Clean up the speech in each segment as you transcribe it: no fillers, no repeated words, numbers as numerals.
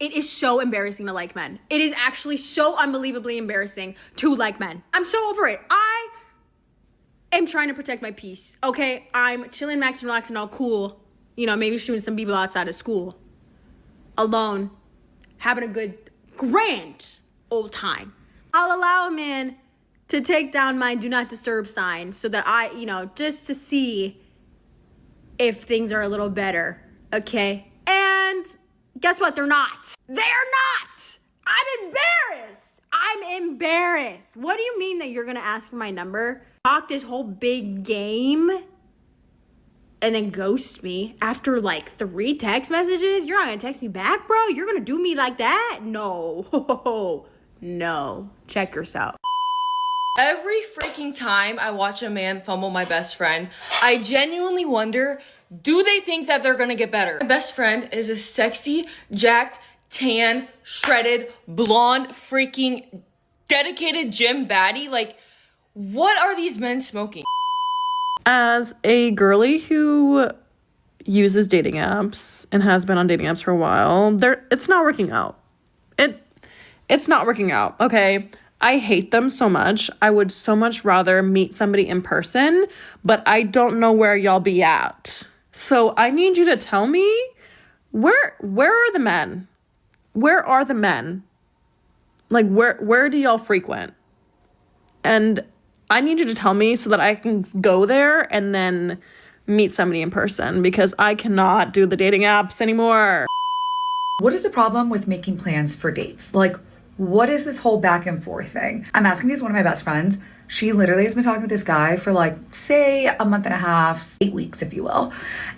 It is so embarrassing to like men. It is actually so unbelievably embarrassing to like men. I'm so over it. I am trying to protect my peace, okay? I'm chilling, maxing, relaxing, all cool. You know, maybe shooting some people outside of school. Alone. Having a good, grand old time. I'll allow a man to take down my do not disturb sign so that I, you know, just to see if things are a little better, okay? And guess what? They're not. They're not. I'm embarrassed. What do you mean that you're gonna ask for my number? Talk this whole big game and then ghost me after like 3 text messages? You're not gonna text me back, bro? You're gonna do me like that? No. No. Check yourself. Every freaking time I watch a man fumble my best friend, I genuinely wonder, do they think that they're gonna get better? My best friend is a sexy, jacked, tan, shredded, blonde, freaking dedicated gym baddie. Like, what are these men smoking? As a girly who uses dating apps and has been on dating apps for a while, it's not working out. It's not working out, okay? I hate them so much. I would so much rather meet somebody in person, but I don't know where y'all be at. So I need you to tell me, where are the men? Where are the men? Like, where do y'all frequent? And I need you to tell me so that I can go there and then meet somebody in person, because I cannot do the dating apps anymore. What is the problem with making plans for dates? Like, what is this whole back and forth thing? I'm asking because one of my best friends, she literally has been talking to this guy for like, say, a month and a half, 8 weeks, if you will.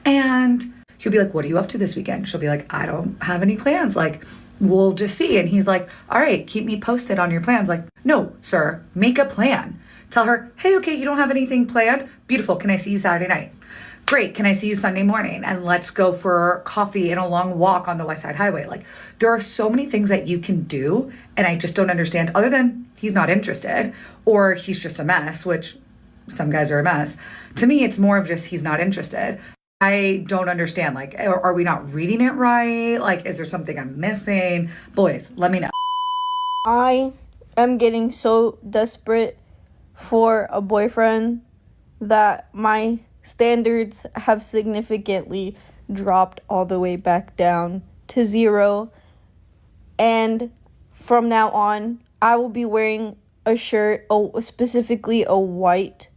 And he'll be like, what are you up to this weekend? She'll be like, I don't have any plans. Like, we'll just see. And he's like, all right, keep me posted on your plans. Like, no, sir, make a plan. Tell her, hey, okay, you don't have anything planned? Beautiful. Can I see you Saturday night? Great. Can I see you Sunday morning? And let's go for coffee and a long walk on the West Side Highway. Like, there are so many things that you can do. And I just don't understand, other than he's not interested or he's just a mess, which some guys are a mess. To me, it's more of just he's not interested. I don't understand. Like, are we not reading it right? Like, is there something I'm missing? Boys, let me know. I am getting so desperate for a boyfriend that my standards have significantly dropped all the way back down to 0. And from now on, I will be wearing a shirt, specifically a white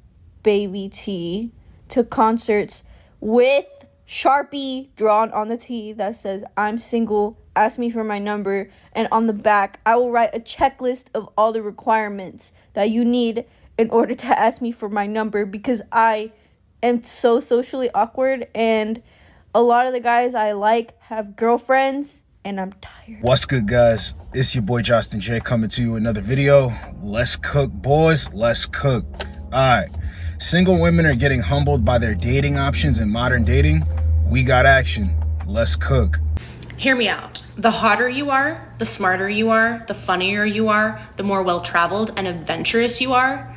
baby tee, to concerts with Sharpie drawn on the tee that says, I'm single, ask me for my number. And on the back, I will write a checklist of all the requirements that you need in order to ask me for my number, because I am so socially awkward and a lot of the guys I like have girlfriends and I'm tired. What's good, guys? It's your boy Josten J coming to you with another video. Let's cook, boys. Let's cook. All right. Single women are getting humbled by their dating options in modern dating. We got action. Let's cook. Hear me out. The hotter you are, the smarter you are, the funnier you are, the more well-traveled and adventurous you are,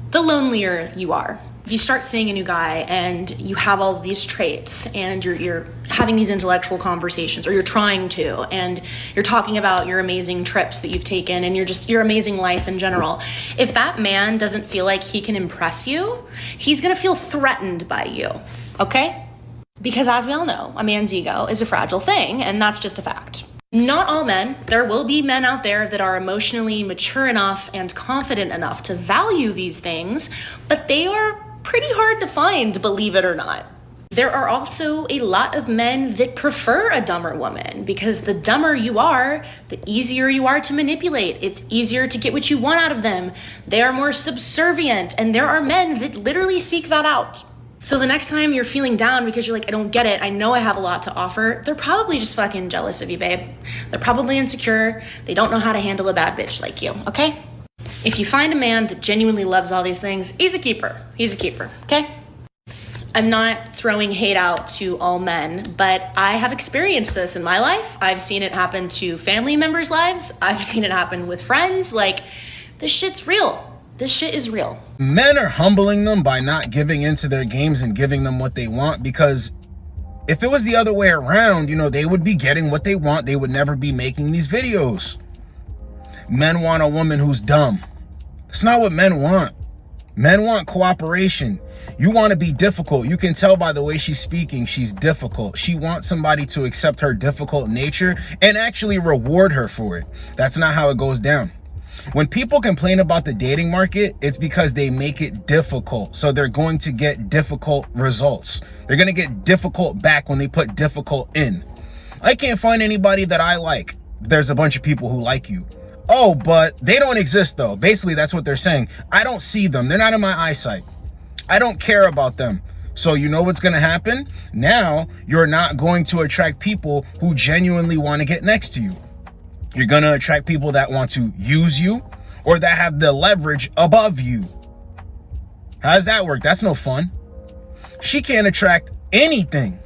the lonelier you are. If you start seeing a new guy and you have all these traits and you're having these intellectual conversations, or you're trying to, and you're talking about your amazing trips that you've taken and your amazing life in general, if that man doesn't feel like he can impress you, he's gonna feel threatened by you, okay? Because as we all know, a man's ego is a fragile thing, and that's just a fact. Not all men. There will be men out there that are emotionally mature enough and confident enough to value these things, but they are pretty hard to find, believe it or not. There are also a lot of men that prefer a dumber woman, because the dumber you are, the easier you are to manipulate. It's easier to get what you want out of them. They are more subservient, and there are men that literally seek that out. So the next time you're feeling down because you're like, I don't get it, I know I have a lot to offer, they're probably just fucking jealous of you, babe. They're probably insecure. They don't know how to handle a bad bitch like you, okay? If you find a man that genuinely loves all these things, he's a keeper. He's a keeper, okay? I'm not throwing hate out to all men, but I have experienced this in my life. I've seen it happen to family members' lives. I've seen it happen with friends. Like, this shit's real. This shit is real. Men are humbling them by not giving into their games and giving them what they want, because If it was the other way around, you know, they would be getting what they want. They would never be making these videos. Men want a woman who's dumb. That's not what men want. Men want cooperation. You want to be difficult. You can tell by the way she's speaking, she's difficult. She wants somebody to accept her difficult nature and actually reward her for it. That's not how it goes down. When people complain about the dating market, it's because they make it difficult. So they're going to get difficult results. They're going to get difficult back when they put difficult in. I can't find anybody that I like. There's a bunch of people who like you. Oh, but they don't exist though. Basically, that's what they're saying. I don't see them. They're not in my eyesight. I don't care about them. So you know what's going to happen? Now you're not going to attract people who genuinely want to get next to you. You're going to attract people that want to use you or that have the leverage above you. How does that work? That's no fun. She can't attract anything.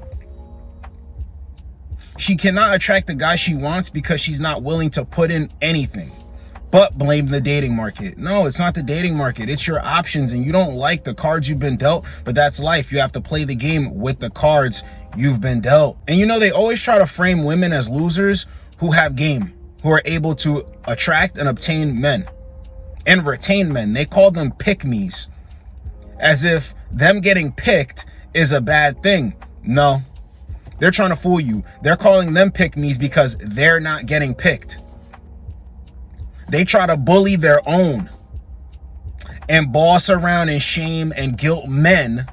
She cannot attract the guy she wants because she's not willing to put in anything but blame the dating market. No, it's not the dating market. It's your options, and you don't like the cards you've been dealt, but that's life. You have to play the game with the cards you've been dealt. And you know, they always try to frame women as losers who have game, who are able to attract and obtain men and retain men. They call them pick-me's, as if them getting picked is a bad thing. No, they're trying to fool you. They're calling them pick-me's because they're not getting picked. They try to bully their own and boss around and shame and guilt men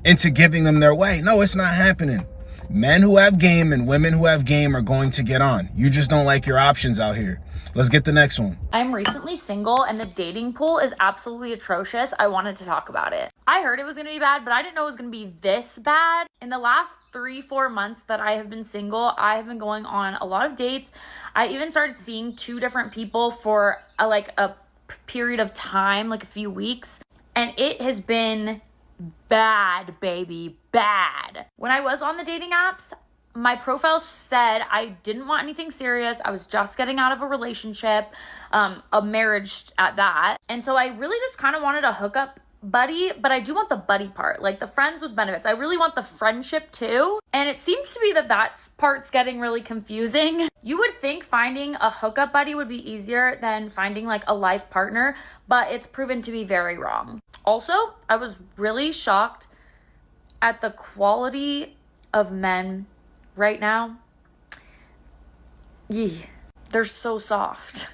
into giving them their way. No, it's not happening. Men who have game and women who have game are going to get on. You just don't like your options out here. Let's get the next one. I'm recently single and the dating pool is absolutely atrocious. I wanted to talk about it. I heard it was going to be bad, but I didn't know it was going to be this bad. In the last 3-4 months that I have been single, I have been going on a lot of dates. I even started seeing 2 different people for a period of time, like a few weeks. And it has been bad, baby, bad. When I was on the dating apps, my profile said I didn't want anything serious. I was just getting out of a relationship, a marriage at that. And so I really just kind of wanted a hookup buddy, but I do want the buddy part, like the friends with benefits. I really want the friendship too. And it seems to be that part's getting really confusing. You would think finding a hookup buddy would be easier than finding like a life partner, but it's proven to be very wrong. Also, I was really shocked at the quality of men right now. They're so soft.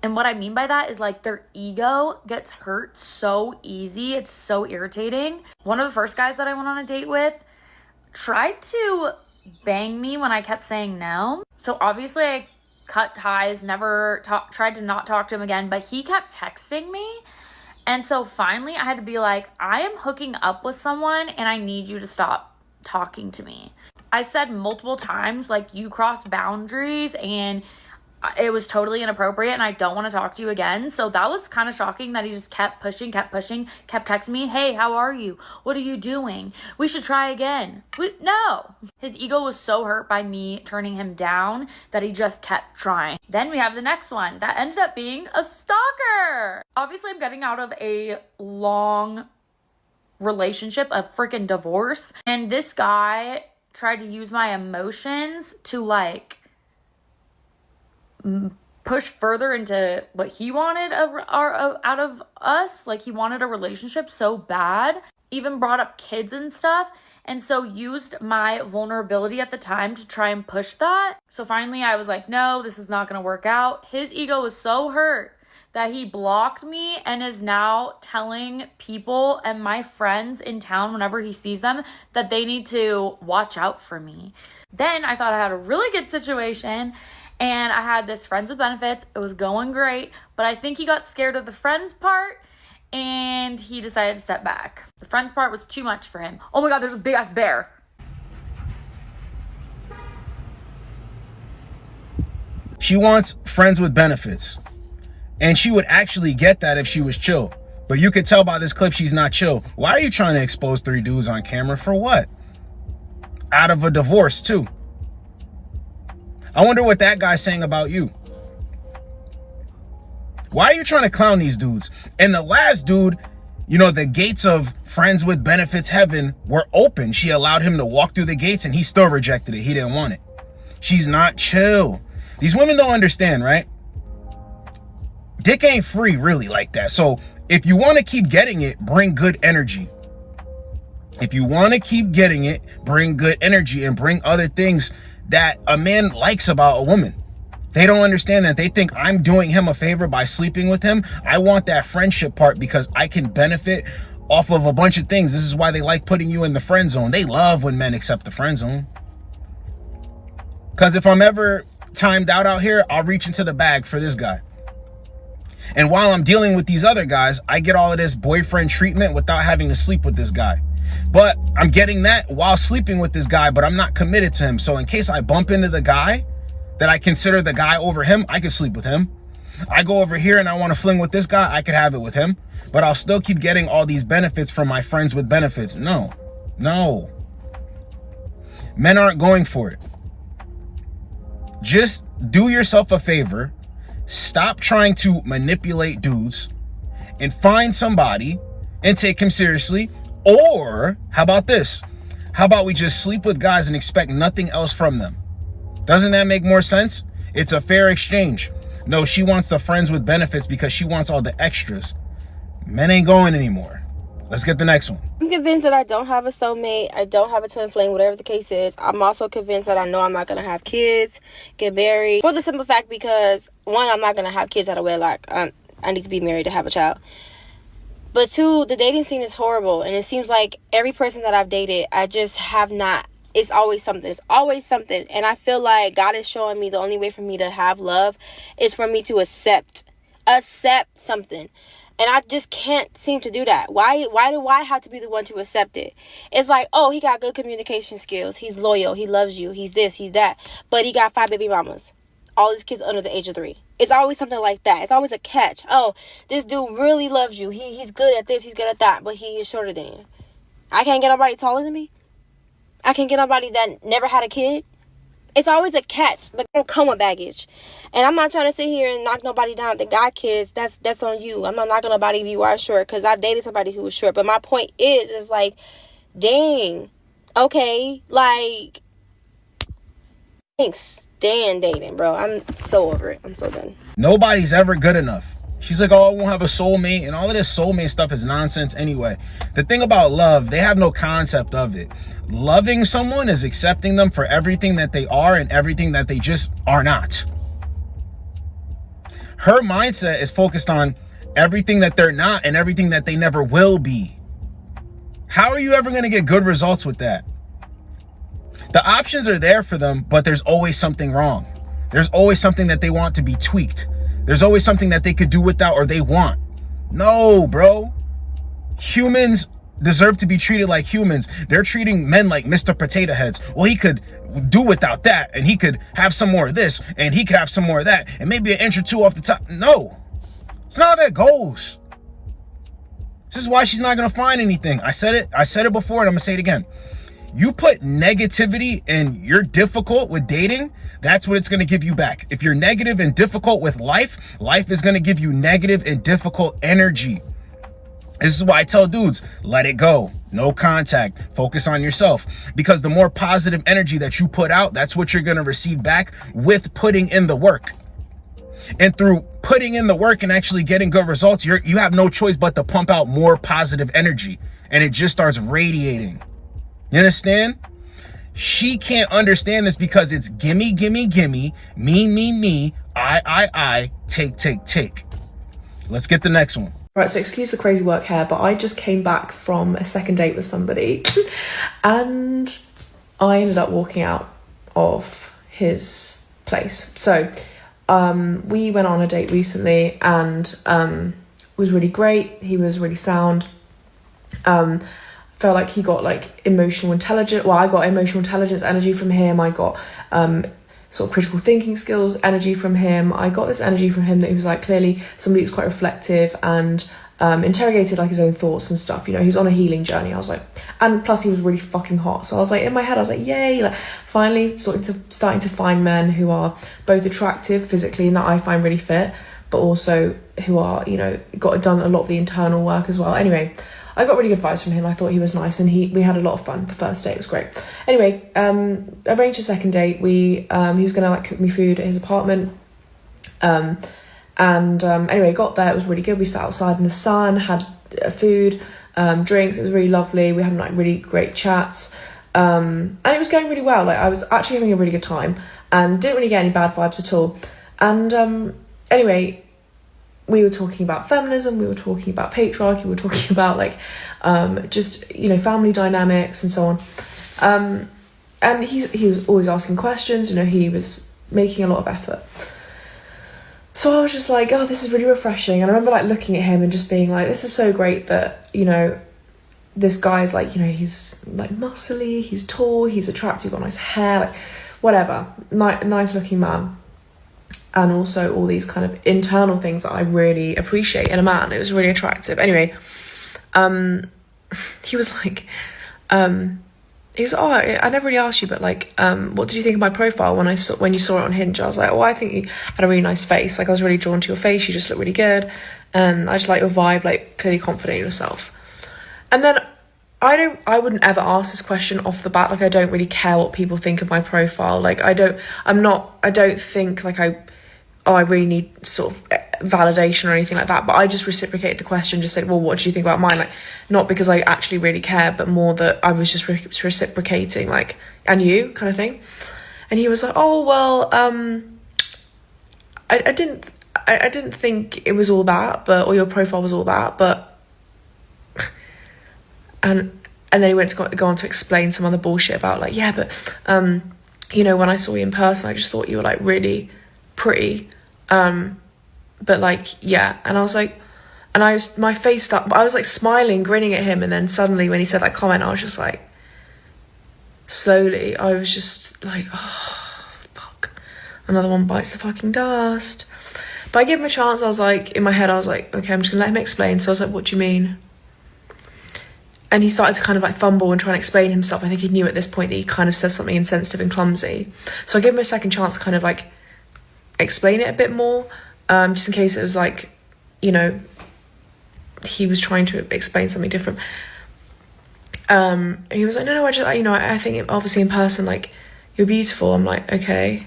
And what I mean by that is like their ego gets hurt so easy. It's so irritating. One of the first guys that I went on a date with tried to bang me when I kept saying no. So obviously I cut ties, never tried to not talk to him again, but he kept texting me. And so finally I had to be like, I am hooking up with someone and I need you to stop talking to me. I said multiple times, like, you crossed boundaries and it was totally inappropriate and I don't want to talk to you again. So that was kind of shocking that he just kept pushing, kept texting me, hey, how are you? What are you doing? We should try again. No. His ego was so hurt by me turning him down that he just kept trying. Then we have the next one that ended up being a stalker. Obviously, I'm getting out of a long relationship, a freaking divorce. And this guy tried to use my emotions to like push further into what he wanted out of us. Like he wanted a relationship so bad, even brought up kids and stuff. And so used my vulnerability at the time to try and push that. So finally I was like, no, this is not going to work out. His ego was so hurt that he blocked me and is now telling people and my friends in town whenever he sees them that they need to watch out for me. Then I thought I had a really good situation and I had this friends with benefits. It was going great, but I think he got scared of the friends part and he decided to step back. The friends part was too much for him. Oh my God, there's a big ass bear. She wants friends with benefits. And she would actually get that if she was chill. But you could tell by this clip she's not chill. Why are you trying to expose 3 dudes on camera? For what? Out of a divorce too. I wonder what that guy's saying about you. Why are you trying to clown these dudes? And the last dude, You know, the gates of friends with benefits heaven were open. She allowed him to walk through the gates and he still rejected it. He didn't want it. She's not chill. These women don't understand, right? Dick ain't free really like that. So if you want to keep getting it, bring good energy. If you want to keep getting it, bring good energy and bring other things that a man likes about a woman. They don't understand that. They think I'm doing him a favor by sleeping with him. I want that friendship part because I can benefit off of a bunch of things. This is why they like putting you in the friend zone. They love when men accept the friend zone. Because if I'm ever timed out here, I'll reach into the bag for this guy. And while I'm dealing with these other guys, I get all of this boyfriend treatment without having to sleep with this guy. But I'm getting that while sleeping with this guy, but I'm not committed to him. So in case I bump into the guy that I consider the guy over him, I can sleep with him. I go over here and I want to fling with this guy, I could have it with him. But I'll still keep getting all these benefits from my friends with benefits. No. Men aren't going for it. Just do yourself a favor. Stop trying to manipulate dudes and find somebody and take him seriously. Or how about this? How about we just sleep with guys and expect nothing else from them? Doesn't that make more sense? It's a fair exchange. No, she wants the friends with benefits because she wants all the extras. Men ain't going anymore. Let's get the next one. I'm convinced that I don't have a soulmate. I don't have a twin flame, whatever the case is. I'm also convinced that I know I'm not going to have kids, get married. For the simple fact because, one, I'm not going to have kids out of wedlock. I need to be married to have a child. But two, the dating scene is horrible. And it seems like every person that I've dated, I just have not. It's always something. It's always something. And I feel like God is showing me the only way for me to have love is for me to accept something. And I just can't seem to do that. Why do I have to be the one to accept it? It's like, oh, he got good communication skills. He's loyal. He loves you. He's this, he's that. But he got 5 baby mamas. All his kids under the age of 3. It's always something like that. It's always a catch. Oh, this dude really loves you. He's good at this. He's good at that. But he is shorter than you. I can't get nobody taller than me. I can't get nobody that never had a kid. It's always a catch. Like, don't come with baggage. And I'm not trying to sit here and knock nobody down that got kids. That's on you. I'm not knocking nobody if you are short, because I've dated somebody who was short. But my point is like, dang, okay, like, thanks, stand dating, bro. I'm so over it. I'm so done. Nobody's ever good enough. She's like, oh, I won't have a soulmate. And all of this soulmate stuff is nonsense anyway. The thing about love, they have no concept of it. Loving someone is accepting them for everything that they are and everything that they just are not. Her mindset is focused on everything that they're not and everything that they never will be. How are you ever going to get good results with that? The options are there for them, but there's always something wrong. There's always something that they want to be tweaked. There's always something that they could do without or they want. No, bro. Humans deserve to be treated like humans. They're treating men like Mr. Potato Heads. Well, he could do without that, and he could have some more of this, and he could have some more of that, and maybe an inch or two off the top. No. It's not how that goes. This is why she's not going to find anything. I said it before, and I'm going to say it again. You put negativity and you're difficult with dating, that's what it's going to give you back. If you're negative and difficult with life, life is going to give you negative and difficult energy. This is why I tell dudes, let it go. No contact. Focus on yourself. Because the more positive energy that you put out, that's what you're going to receive back with putting in the work. And through putting in the work and actually getting good results, you have no choice but to pump out more positive energy. And it just starts radiating. You understand? She can't understand this because it's gimme, gimme, gimme, me, I, take. Let's get the next one. Right, so excuse the crazy work here, but I just came back from a second date with somebody and I ended up walking out of his place. So we went on a date recently and it was really great. He was really sound. Felt like he got like emotional intelligence. Well, I got emotional intelligence energy from him. I got sort of critical thinking skills energy from him. I got this energy from him that he was like clearly somebody who's quite reflective and interrogated like his own thoughts and stuff. You know, he's on a healing journey. I was like, and plus he was really fucking hot. So I was like, in my head, I was like, yay! Like finally starting to find men who are both attractive physically and that I find really fit, but also who are, you know, got done a lot of the internal work as well. Anyway, I got really good advice from him. I thought he was nice, and we had a lot of fun. The first date was great. Anyway, arranged a second date. He was gonna like cook me food at his apartment. Anyway, got there. It was really good. We sat outside in the sun, had food, drinks. It was really lovely. We had like really great chats, and it was going really well. Like I was actually having a really good time, and didn't really get any bad vibes at all. And anyway, we were talking about feminism, we were talking about patriarchy, we were talking about like just, you know, family dynamics and so on. And he was always asking questions, you know, he was making a lot of effort. So I was just like, oh, this is really refreshing. And I remember like looking at him and just being like, this is so great that, you know, this guy's like, you know, he's like muscly, he's tall, he's attractive, got nice hair, like whatever, nice looking man. And also all these kind of internal things that I really appreciate in a man. It was really attractive. Anyway, he was like, he was, oh, I never really asked you, but like, what did you think of my profile when you saw it on Hinge? I was like, well, I think you had a really nice face. Like I was really drawn to your face. You just look really good. And I just like your vibe, like clearly confident in yourself. And then I wouldn't ever ask this question off the bat. Like I don't really care what people think of my profile. Like I don't think like I really need sort of validation or anything like that, but I just reciprocated the question, just said, well, what do you think about mine? Like, not because I actually really care, but more that I was just reciprocating, like, and you kind of thing. And he was like, oh, well, I didn't think it was all that, or your profile was all that, but, and then he went to go on to explain some other bullshit about like, yeah, but, you know, when I saw you in person, I just thought you were like really pretty, but like, yeah. And I was like, and I was like smiling, grinning at him, and then suddenly when he said that comment, I was just like, slowly I was just like, oh fuck, another one bites the fucking dust. But I gave him a chance. I was like, in my head I was like, okay, I'm just gonna let him explain. So I was like, what do you mean? And he started to kind of like fumble and try and explain himself. I think he knew at this point that he kind of said something insensitive and clumsy. So I gave him a second chance to kind of like explain it a bit more, just in case it was like, you know, he was trying to explain something different. He was like, no, I just, you know, I think obviously in person, like, you're beautiful. I'm like, okay.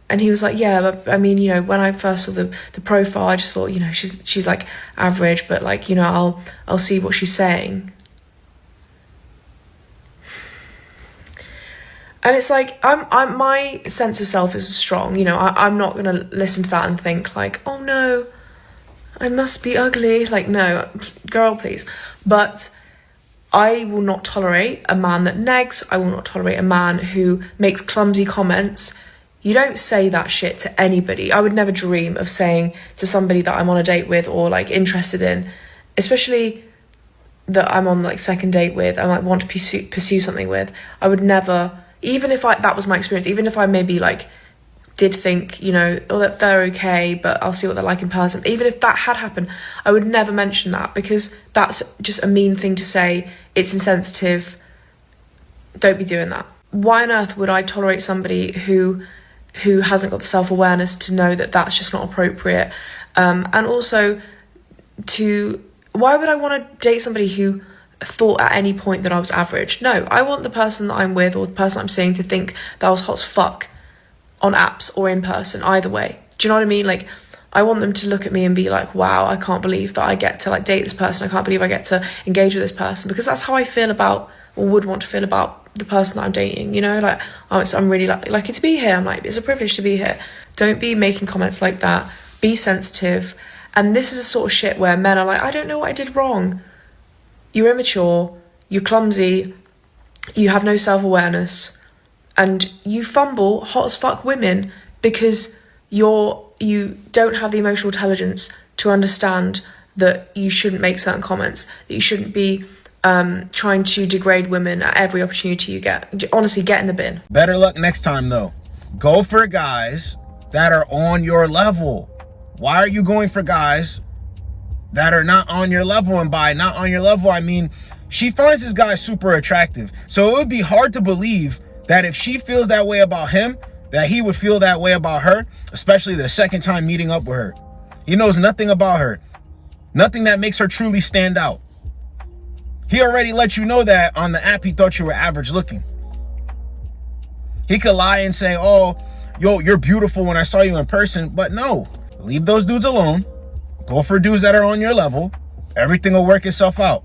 And he was like, yeah, but I mean, you know, when I first saw the profile, I just thought, you know, she's like average, but like, you know, I'll see what she's saying. And it's like, I'm my sense of self is strong, you know, I'm not going to listen to that and think like, oh no, I must be ugly. Like, no, girl, please. But I will not tolerate a man that negs. I will not tolerate a man who makes clumsy comments. You don't say that shit to anybody. I would never dream of saying to somebody that I'm on a date with or like interested in, especially that I'm on like second date with, I might want to pursue something with. I would never, even if that was my experience, even if I maybe like did think, you know, oh, that they're okay, but I'll see what they're like in person. Even if that had happened, I would never mention that because that's just a mean thing to say. It's insensitive. Don't be doing that. Why on earth would I tolerate somebody who hasn't got the self-awareness to know that that's just not appropriate? And also why would I want to date somebody who thought at any point that I was average? No, I want the person that I'm with or the person I'm seeing to think that I was hot as fuck on apps or in person, either way. Do you know what I mean? Like, I want them to look at me and be like, wow, I can't believe that I get to like date this person. I can't believe I get to engage with this person, because that's how I feel about, or would want to feel about, the person that I'm dating, you know? Like, I'm really lucky to be here. I'm like, it's a privilege to be here. Don't be making comments like that. Be sensitive. And this is the sort of shit where men are like, I don't know what I did wrong. You're immature, you're clumsy, you have no self-awareness, and you fumble hot as fuck women because you don't have the emotional intelligence to understand that you shouldn't make certain comments, that you shouldn't be trying to degrade women at every opportunity you get. Honestly, get in the bin. Better luck next time, though. Go for guys that are on your level. Why are you going for guys that are not on your level? And by not on your level, I mean, she finds this guy super attractive. So it would be hard to believe that if she feels that way about him, that he would feel that way about her, especially the second time meeting up with her. He knows nothing about her. Nothing that makes her truly stand out. He already let you know that on the app he thought you were average looking. He could lie and say, oh, yo, you're beautiful when I saw you in person. But no, leave those dudes alone. Go for dudes that are on your level. Everything will work itself out.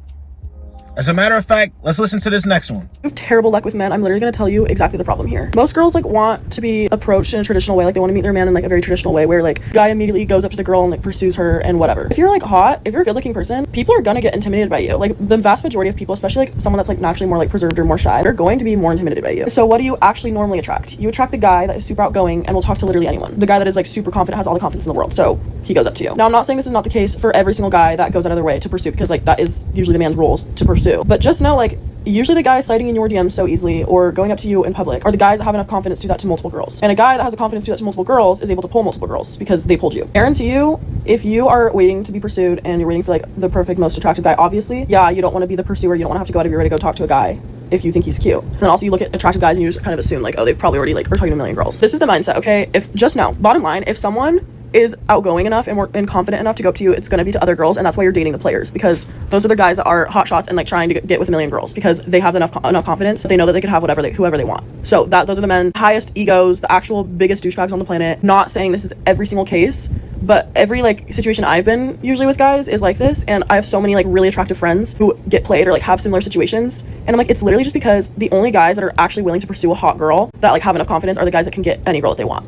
As a matter of fact, let's listen to this next one. I have terrible luck with men. I'm literally going to tell you exactly the problem here. Most girls like want to be approached in a traditional way. Like they want to meet their man in like a very traditional way where like guy immediately goes up to the girl and like pursues her and whatever. If you're like hot, if you're a good looking person, people are going to get intimidated by you. Like the vast majority of people, especially like someone that's like naturally more like preserved or more shy, they're going to be more intimidated by you. So what do you actually normally attract? You attract the guy that is super outgoing and will talk to literally anyone. The guy that is like super confident, has all the confidence in the world. So he goes up to you. Now I'm not saying this is not the case for every single guy that goes out of their way to pursue, because like that is usually the man's roles to pursue. But just know like usually the guys sliding in your DMs so easily or going up to you in public are the guys that have enough confidence to do that to multiple girls. And a guy that has a confidence to do that to multiple girls is able to pull multiple girls because they pulled you. Guarantee you, if you are waiting to be pursued and you're waiting for like the perfect, most attractive guy, obviously, yeah, you don't want to be the pursuer. You don't want to have to go out of your way to go talk to a guy if you think he's cute. And then also you look at attractive guys and you just kind of assume like, oh, they've probably already like are talking to a million girls. This is the mindset, okay? If just now, bottom line, if someone is outgoing enough and confident enough to go up to you, it's going to be to other girls, and that's why you're dating the players, because those are the guys that are hot shots and like trying to get with a million girls because they have enough confidence that they know that they can have whoever they want. So those are the men, highest egos, the actual biggest douchebags on the planet. Not saying this is every single case, but every like situation I've been usually with guys is like this, and I have so many like really attractive friends who get played or like have similar situations, and I'm like, it's literally just because the only guys that are actually willing to pursue a hot girl that like have enough confidence are the guys that can get any girl that they want.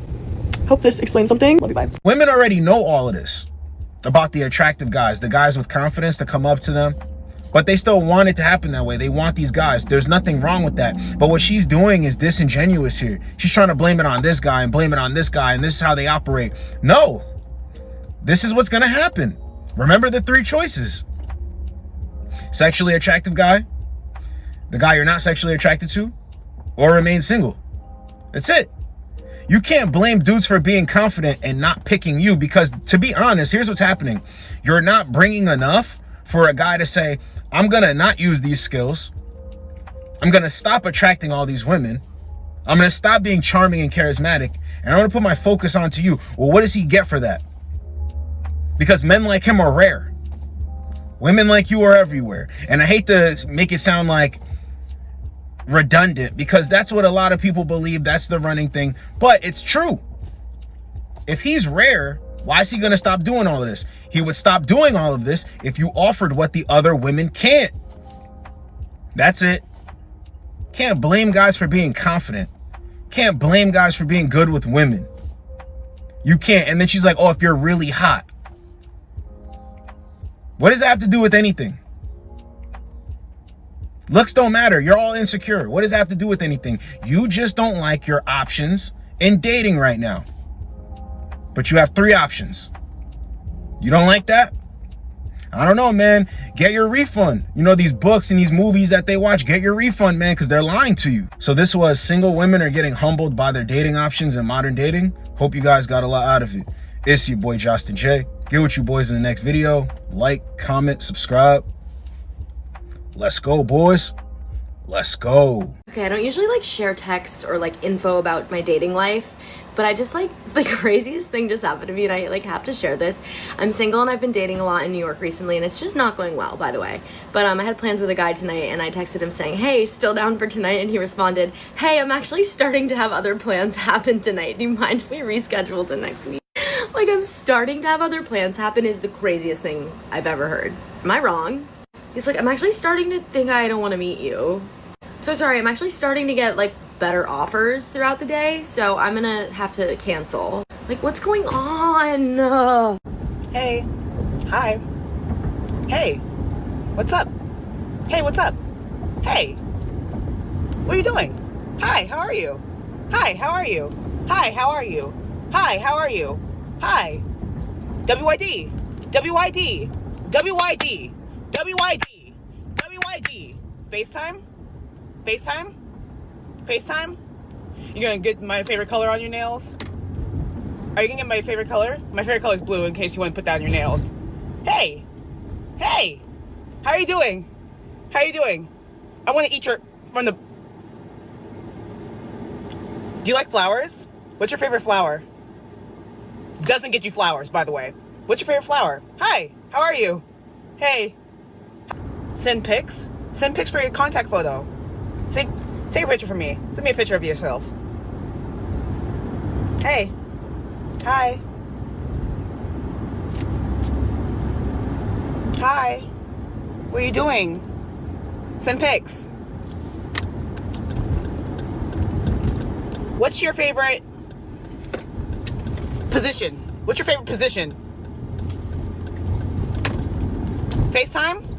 Hope this explains something. Love you, bye. Women already know all of this about the attractive guys, the guys with confidence to come up to them, but they still want it to happen that way. They want these guys. There's nothing wrong with that. But what she's doing is disingenuous here. She's trying to blame it on this guy and blame it on this guy, and this is how they operate. No, this is what's going to happen. Remember the 3 choices. Sexually attractive guy, the guy you're not sexually attracted to, or remain single. That's it. You can't blame dudes for being confident and not picking you, because to be honest, here's what's happening. You're not bringing enough for a guy to say, I'm going to not use these skills. I'm going to stop attracting all these women. I'm going to stop being charming and charismatic. And I'm going to put my focus onto you. Well, what does he get for that? Because men like him are rare. Women like you are everywhere. And I hate to make it sound like redundant, because that's what a lot of people believe. That's the running thing, but it's true. If he's rare, why is he going to stop doing all of this? He would stop doing all of this if you offered what the other women can't. That's it. Can't blame guys for being confident. Can't blame guys for being good with women. You can't. And then she's like, oh, if you're really hot. What does that have to do with anything? Looks don't matter. You're all insecure. What does that have to do with anything? You just don't like your options in dating right now. But you have 3 options. You don't like that? I don't know, man. Get your refund. You know, these books and these movies that they watch, get your refund, man, because they're lying to you. So this was single women are getting humbled by their dating options in modern dating. Hope you guys got a lot out of it. It's your boy, Josten J. Get with you boys in the next video. Like, comment, subscribe. Let's go, boys. Let's go. Okay, I don't usually like share texts or like info about my dating life, but I just like the craziest thing just happened to me and I like have to share this. I'm single and I've been dating a lot in New York recently and it's just not going well, by the way. But I had plans with a guy tonight and I texted him saying, hey, still down for tonight? And he responded, hey, I'm actually starting to have other plans happen tonight. Do you mind if we reschedule to next week? Like, I'm starting to have other plans happen is the craziest thing I've ever heard. Am I wrong? He's like, I'm actually starting to think I don't want to meet you. So sorry, I'm actually starting to get like better offers throughout the day, so I'm gonna have to cancel. Like, what's going on? Hey. Hi. Hey. What's up? Hey, what's up? Hey. What are you doing? Hi, how are you? Hi, how are you? Hi, how are you? Hi, how are you? Hi. WYD. WYD. WYD. WYD. WYD. FaceTime? FaceTime? FaceTime? You gonna get my favorite color on your nails? Are you gonna get my favorite color? My favorite color is blue in case you want to put that on your nails. Hey! Hey! How are you doing? How are you doing? I want to eat your... from the... Do you like flowers? What's your favorite flower? Doesn't get you flowers, by the way. What's your favorite flower? Hi, how are you? Hey. Send pics? Send pics for your contact photo. Take a picture for me. Send me a picture of yourself. Hey. Hi. Hi. What are you doing? Send pics. What's your favorite position? What's your favorite position? FaceTime?